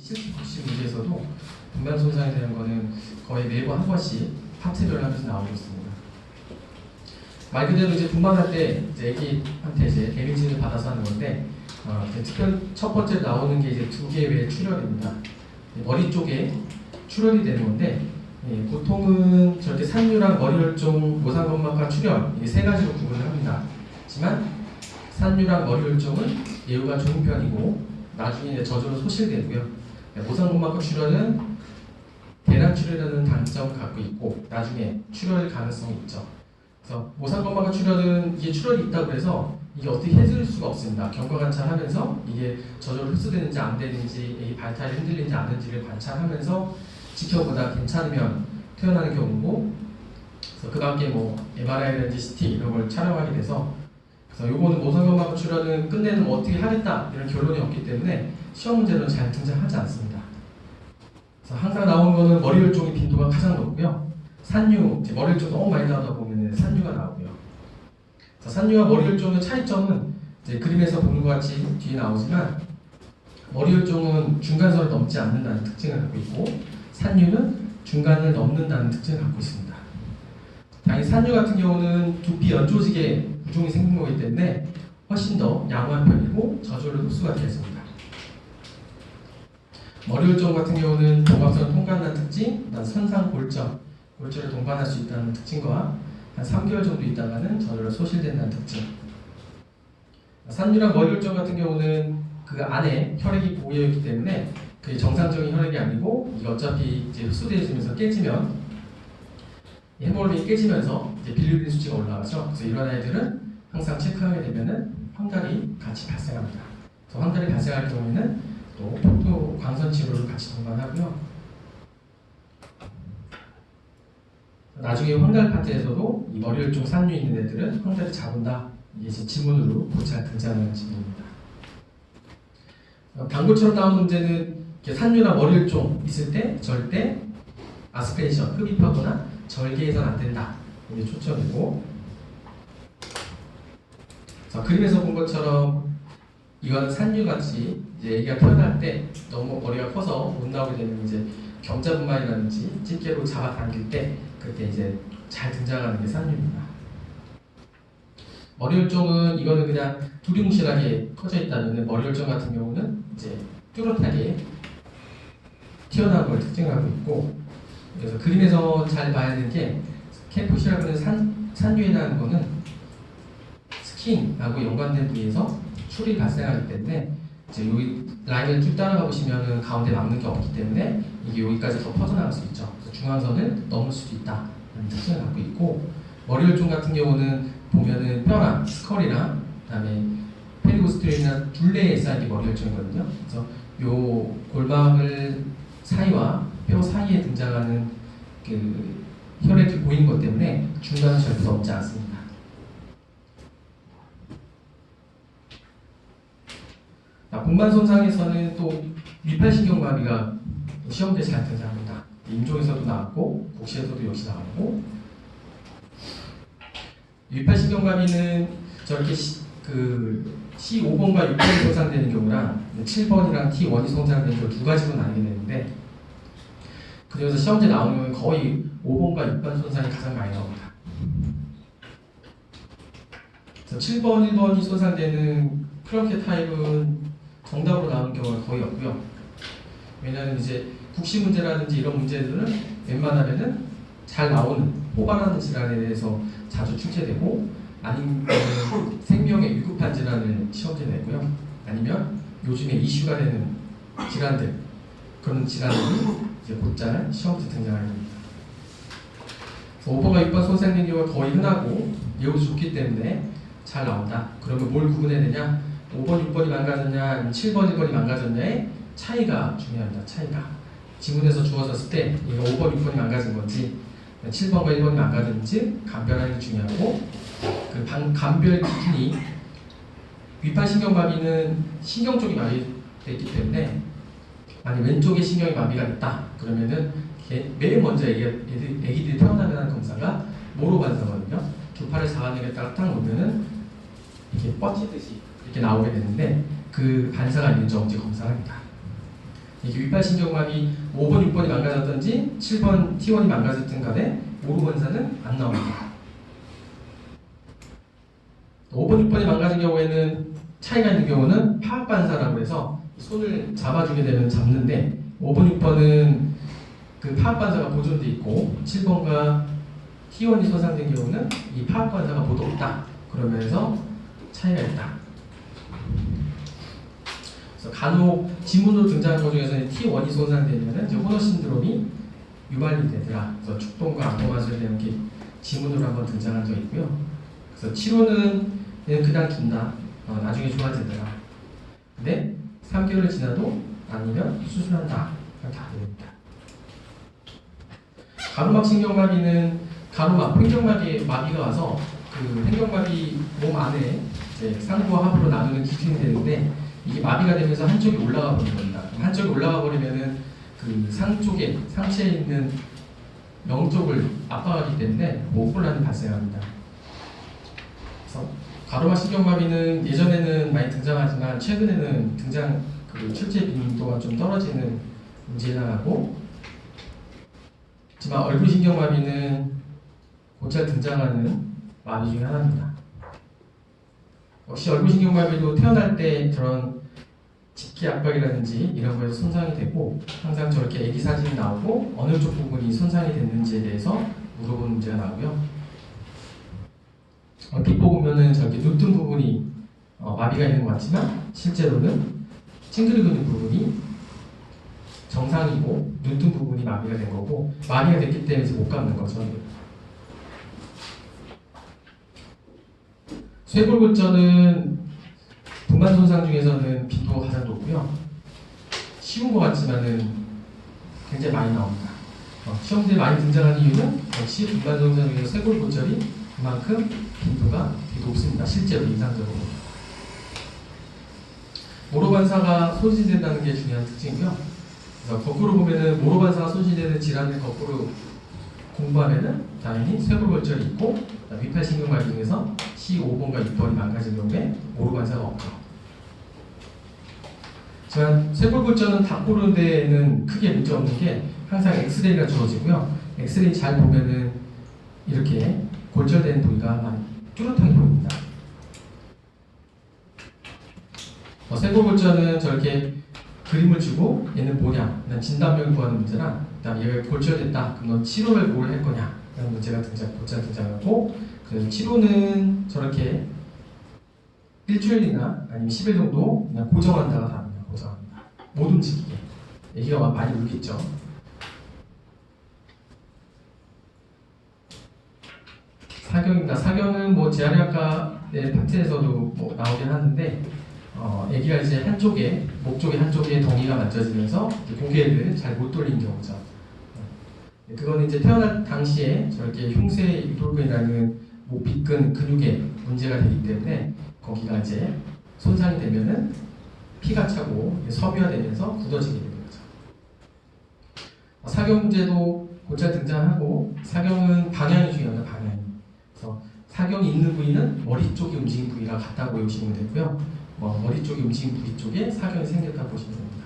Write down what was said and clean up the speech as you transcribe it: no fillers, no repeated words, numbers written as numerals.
실기 복식 문제에서도 분만 손상에 대한 거는 거의 매번 한 번씩 파트별로 하면서 나오고 있습니다. 말 그대로 이제 분만할 때 이제 애기한테 이제 데미지를 받아서 하는 건데 특별 첫 번째 나오는 게 이제 두 개의 출혈입니다. 머리 쪽에 출혈이 되는 건데 보통은 저렇게 산유랑 머리혈종, 모상건막과 출혈 이 세 가지로 구분을 합니다. 하지만 산유랑 머리혈종은 예후가 좋은 편이고 나중에 이제 저절로 소실되고요. 모상건막과 출혈은 대량 출혈이라는 단점을 갖고 있고 나중에 출혈 가능성이 있죠. 그래서 모상건막과 출혈은 이게 출혈이 있다고 해서 이게 어떻게 해줄 수가 없습니다. 경과 관찰하면서 이게 저절로 흡수되는지 안 되는지 이 발탈이 흔들리는지 안 되는지를 관찰하면서 지켜보다 괜찮으면 태어나는 경우고 그래서 그 밖에 뭐 MRI라든지 CT 이런 걸 촬영하게 돼서 그래서 요거는 모상건막 출혈은 끝내는 뭐 어떻게 하겠다 이런 결론이 없기 때문에 시험 문제는 잘 등장하지 않습니다. 그래서 항상 나오는 거는 머리혈종의 빈도가 가장 높고요. 산유, 머리혈종 너무 많이 나오다 보면 산유가 나오고요. 그래서 산유와 머리혈종의 차이점은 이제 그림에서 보는 것 같이 뒤에 나오지만 머리혈종은 중간선을 넘지 않는다는 특징을 갖고 있고 산유는 중간을 넘는다는 특징을 갖고 있습니다. 당연히 산유 같은 경우는 두피 연조직에 부종이 생긴 거기 때문에 훨씬 더 양호한 편이고 저절로 흡수가 되겠습니다. 머리혈종 같은 경우는 동갑선을 통과한다는 특징, 선상 골절을 동반할 수 있다는 특징과 한 3개월 정도 있다가는 저절로 소실된다는 특징. 산유랑 머리혈종 같은 경우는 그 안에 혈액이 고여 있기 때문에 그게 정상적인 혈액이 아니고 이게 어차피 이제 흡수되면서 깨지면 헤모글로빈이 깨지면서 이제 빌루빈 수치가 올라가죠. 그래서 이런 아이들은 항상 체크하게 되면은 황달이 같이 발생합니다. 그래서 황달이 발생할 경우에는 또 광선 치료를 같이 동반하고요. 나중에 황달 파트에서도 이 머리혈종 산유 있는 애들은 황달이 잡은다. 이게 이제 지문으로 잘 등장하는 지문입니다. 방금처럼 나오는 문제는 산유나 머리혈종 있을 때 절대 아스피레이션, 흡입하거나 절개해서는 안 된다. 이게 초점이고 그림에서 본 것처럼 이거는 산유같이 이제 애기가 태어날 때 너무 머리가 커서 못 나오게 되면 이제 경자분만이라든지 집게로 잡아당길 때 그때 이제 잘 등장하는 게 산유입니다. 머리혈종은 이거는 그냥 두리뭉실하게 커져 있다면 머리혈종 같은 경우는 이제 뚜렷하게 튀어나온 걸 특징하고 있고 그래서 그림에서 잘 봐야 되는 게 캠프시라고 하는 산유에 대한 거는 스킨하고 연관된 부위에서 출이 발생하기 때문에 이제 여기 라인을 쭉 따라가 보시면은 가운데 막는 게 없기 때문에 이게 여기까지 더 퍼져나갈 수 있죠. 그래서 중앙선을 넘을 수도 있다. 라는 특징을 갖고 있고 머리혈종 같은 경우는 보면은 뼈랑 스컬이랑 그다음에 페리고스트레이나 둘레에 쌓인 게 머리혈종이거든요. 그래서 요 골반을 사이와 뼈 사이에 등장하는 그 혈액이 보이는 것 때문에 중간은 절대 넘지 않습니다. 분만 손상에서는 또 위팔신경마비가 시험대에 잘 등장합니다. 임종에서도 나왔고 국시에서도 역시 나왔고 위팔신경마비는 저렇게 그 C5번과 6번이 손상되는 경우랑 7번이랑 T1이 손상되는 경우 두 가지로 나뉘게 되는데 그중에서 시험지에 나오는 거의 5번과 6번 손상이 가장 많이 나옵니다. 그래서 7번, 1번이 손상되는 크런케 타입은 정답으로 나오는 경우가 거의 없고요. 왜냐하면 이제 국시 문제라든지 이런 문제들은 웬만하면은 잘 나오는 호반하는 질환에 대해서 자주 출제되고 아니면 생명의 위급한 질환을 시험지에 내고요. 아니면 요즘에 이슈가 되는 질환들 그런 질환들이 이제 곧잘 시험지에 등장하게 됩니다. 5번과 6번 손상된 경우가 거의 흔하고 예후도 좋기 때문에 잘 나온다. 그러면 뭘 구분해야 되냐? 5번, 6번이 망가졌냐, 아니면 7번, 1번이 망가졌냐의 차이가 중요합니다. 차이가. 지문에서 주어졌을 때 이거 5번, 6번이 망가진 건지 7번과 1번이 망가졌는지 감별하는 게 중요하고 그 감별 기준이 위팔신경마비는 신경 쪽이 마비됐기 때문에 만약 왼쪽에 신경이 마비가 있다 그러면은 매일 먼저 애기들이 태어나면 하는 검사가 모로 반사거든요. 두 팔을 잡아내겠다가 딱 놓으면은 이렇게 뻗치듯이 이렇게 나오게 되는데 그 반사가 있는지 없는지 검사합니다. 이게 윗발신경막이 5번, 6번이 망가졌든지 7번 T1이 망가졌든 간에 오르반사는 안 나옵니다. 5번, 6번이 망가진 경우에는 차이가 있는 경우는 파악반사라고 해서 손을 잡아주게 되면 잡는데 5번, 6번은 그 파악반사가 보존돼 있고 7번과 T1이 손상된 경우는 이 파악반사가 모두 없다. 그러면서 차이가 있다. 그래서 간혹 지문으로 등장한 것 중에서는 T1이 손상되면 이제 호너 신드롬이 유발이 되더라. 그래서 축동과 안도마술에 대한 게 지문으로 한번 등장한 적이 있고요. 그래서 치료는 그냥 둔다. 나중에 좋아지더라. 근데 3개월을 지나도 아니면 수술한다. 다 됩니다. 가로막 신경마비는 가로막, 횡격막에 마비가 와서 그 횡격막이 몸 안에 이제 상부와 하부로 나누는 기준이 되는데 이게 마비가 되면서 한쪽이 올라가 버리는 겁니다. 한쪽이 올라가 버리면은 그 상쪽에 상체에 있는 영 쪽을 압박하기 때문에 목곤란이 발생합니다. 그래서 가로막 신경마비는 예전에는 많이 등장하지만 최근에는 등장 그 실제 빈도가 좀 떨어지는 문제에 나가고, 하지만 얼굴 신경마비는 곧잘 등장하는 마비 중에 하나입니다. 역시 얼굴 신경마비도 태어날 때 그런 집기 압박이라든지 이런 거에서 손상이 되고 항상 저렇게 아기 사진이 나오고 어느 쪽 부분이 손상이 됐는지에 대해서 물어보는 문제가 나오고요. 얼핏 보면은 저렇게 눈뜬 부분이 마비가 있는 것 같지만 실제로는 찡그리 근육 부분이 정상이고 눈뜬 부분이 마비가 된 거고 마비가 됐기 때문에 못 감는 거죠. 쇄골골절은 분만 손상 중에서는 빈도가 가장 높고요. 쉬운 것 같지만은 굉장히 많이 나옵니다. 시험지에 많이 등장하는 이유는 역시 분만 손상 중에서 쇄골골절이 그만큼 빈도가 되게 높습니다. 실제로 임상적으로. 모로반사가 손실된다는 게 중요한 특징이고요. 그래서 거꾸로 보면은 모로반사가 손실되는 질환을 거꾸로 공부하면은 당연히 쇄골골절이 있고 윗팔신경마비 중에서 C5번과 6번이 망가진 경우에 모로반사가 없죠. 하지만 쇄골골절은 다 고르는 데에는 크게 문제 없는 게 항상 엑스레이가 주어지고요. 엑스레이 잘 보면은 이렇게 골절된 부위가 많이 뚜렷하게 보입니다. 쇄골골절은 저렇게 그림을 주고 얘는 뭐냐, 진단명을 구하는 문제랑 그다음에 얘가 골절됐다, 그럼 넌 치료를 뭘 할 거냐 라는 문제가 곧잘 등장하고, 그래서 치료는 저렇게 일주일이나 아니면 10일 정도 그냥 고정한다가 답니다. 고정합니다. 못 움직이게. 애기가 많이 울겠죠. 사경입니다. 사경은 뭐 재활의학과의 파트에서도 뭐 나오긴 하는데 아기가 이제 한쪽에 목 쪽에 한쪽에 덩이가 만져지면서 고개를 잘 못 돌리는 경우죠. 그건 이제 태어날 당시에 저렇게 흉쇄 유돌근이라는 목 빗근 근육에 문제가 되기 때문에 거기가 이제 손상이 되면은 피가 차고 섬유화되면서 굳어지게 되는 거죠. 사경 문제도 곧잘 등장하고, 사경은 방향이 중요합니다. 방향이. 그래서 사경이 있는 부위는 머리 쪽이 움직인 부위가 같다고 보시면 되고요. 머리 쪽이 움직인 부위 쪽에 사경이 생겼다고 보시면 됩니다.